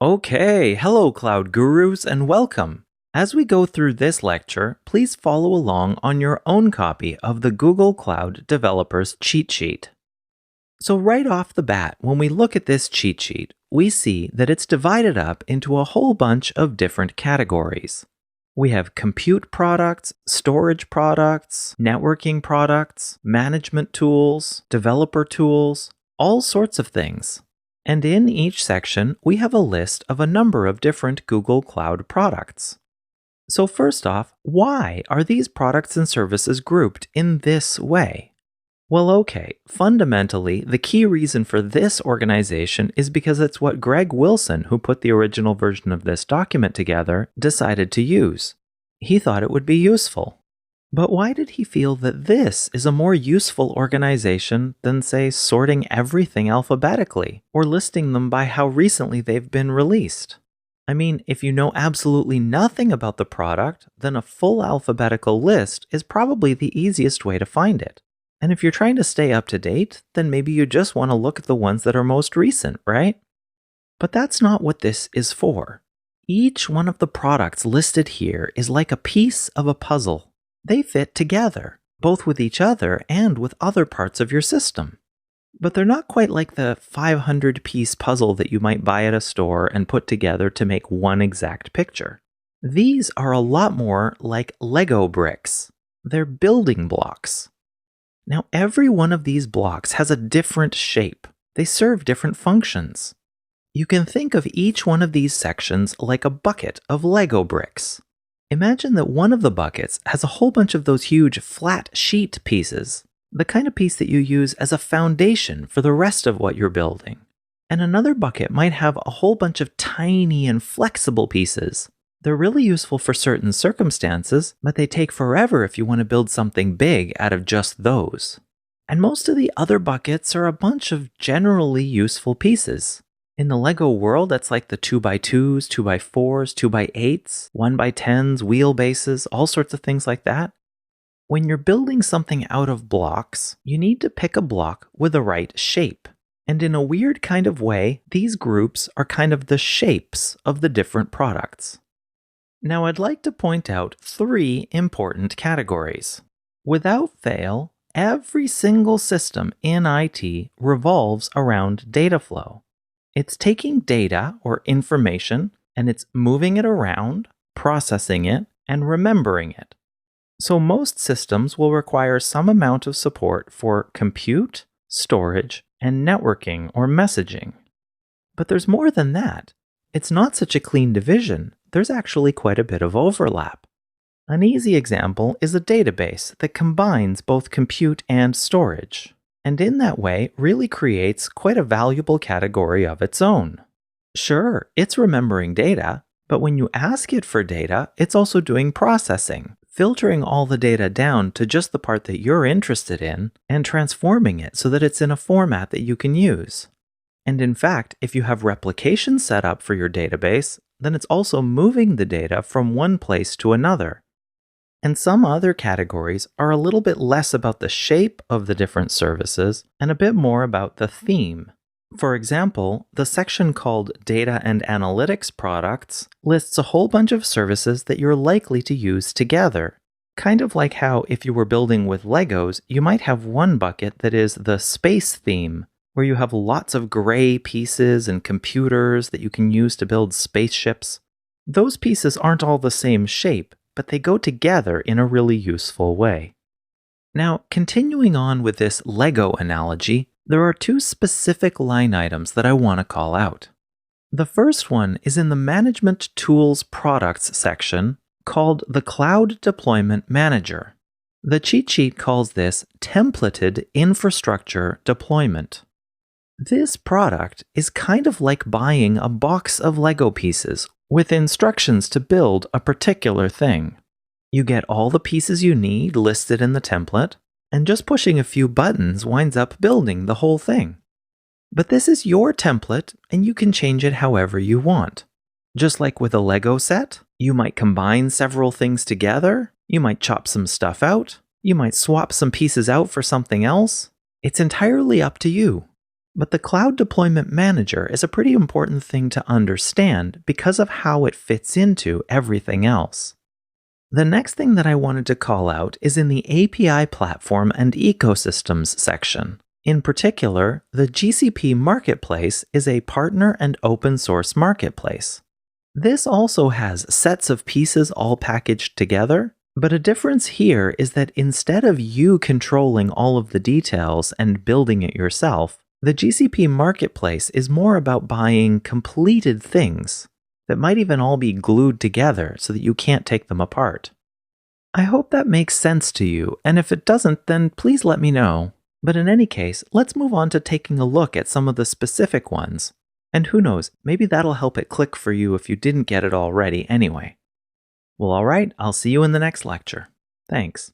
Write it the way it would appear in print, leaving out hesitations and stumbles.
Okay, hello Cloud Gurus and welcome. As we go through this lecture, please follow along on your own copy of the Google Cloud Developers Cheat Sheet. So right off the bat, when we look at this cheat sheet, we see that it's divided up into a whole bunch of different categories. We have compute products, storage products, networking products, management tools, developer tools, all sorts of things. And in each section, we have a list of a number of different Google Cloud products. So first off, why are these products and services grouped in this way? Well, okay, fundamentally, the key reason for this organization is because it's what Greg Wilson, who put the original version of this document together, decided to use. He thought it would be useful. But why did he feel that this is a more useful organization than, say, sorting everything alphabetically or listing them by how recently they've been released? I mean, if you know absolutely nothing about the product, then a full alphabetical list is probably the easiest way to find it. And if you're trying to stay up to date, then maybe you just want to look at the ones that are most recent, right? But that's not what this is for. Each one of the products listed here is like a piece of a puzzle. They fit together, both with each other and with other parts of your system. But they're not quite like the 500-piece puzzle that you might buy at a store and put together to make one exact picture. These are a lot more like Lego bricks. They're building blocks. Now, every one of these blocks has a different shape. They serve different functions. You can think of each one of these sections like a bucket of Lego bricks. Imagine that one of the buckets has a whole bunch of those huge flat sheet pieces, the kind of piece that you use as a foundation for the rest of what you're building. And another bucket might have a whole bunch of tiny and flexible pieces. They're really useful for certain circumstances, but they take forever if you want to build something big out of just those. And most of the other buckets are a bunch of generally useful pieces. In the Lego world, that's like the 2x2s, 2x4s, 2x8s, 1x10s, wheelbases, all sorts of things like that. When you're building something out of blocks, you need to pick a block with the right shape. And in a weird kind of way, these groups are kind of the shapes of the different products. Now, I'd like to point out 3 important categories. Without fail, every single system in IT revolves around data flow. It's taking data or information and it's moving it around, processing it, and remembering it. So most systems will require some amount of support for compute, storage, and networking or messaging. But there's more than that. It's not such a clean division. There's actually quite a bit of overlap. An easy example is a database that combines both compute and storage, and in that way really creates quite a valuable category of its own. Sure, it's remembering data, but when you ask it for data, it's also doing processing, filtering all the data down to just the part that you're interested in, and transforming it so that it's in a format that you can use. And in fact, if you have replication set up for your database, then it's also moving the data from one place to another. And some other categories are a little bit less about the shape of the different services and a bit more about the theme. For example, the section called Data and Analytics Products lists a whole bunch of services that you're likely to use together. Kind of like how if you were building with Legos, you might have one bucket that is the space theme, where you have lots of gray pieces and computers that you can use to build spaceships. Those pieces aren't all the same shape, but they go together in a really useful way. Now, continuing on with this Lego analogy, there are 2 specific line items that I want to call out. The first one is in the Management Tools Products section called the Cloud Deployment Manager. The cheat sheet calls this Templated Infrastructure Deployment. This product is kind of like buying a box of Lego pieces with instructions to build a particular thing. You get all the pieces you need listed in the template, and just pushing a few buttons winds up building the whole thing. But this is your template, and you can change it however you want. Just like with a Lego set, you might combine several things together, you might chop some stuff out, you might swap some pieces out for something else. It's entirely up to you. But the Cloud Deployment Manager is a pretty important thing to understand because of how it fits into everything else. The next thing that I wanted to call out is in the API Platform and Ecosystems section. In particular, the GCP Marketplace is a partner and open source marketplace. This also has sets of pieces all packaged together, but a difference here is that instead of you controlling all of the details and building it yourself, the GCP Marketplace is more about buying completed things that might even all be glued together so that you can't take them apart. I hope that makes sense to you, and if it doesn't, then please let me know. But in any case, let's move on to taking a look at some of the specific ones. And who knows, maybe that'll help it click for you if you didn't get it already anyway. Well, alright, I'll see you in the next lecture. Thanks.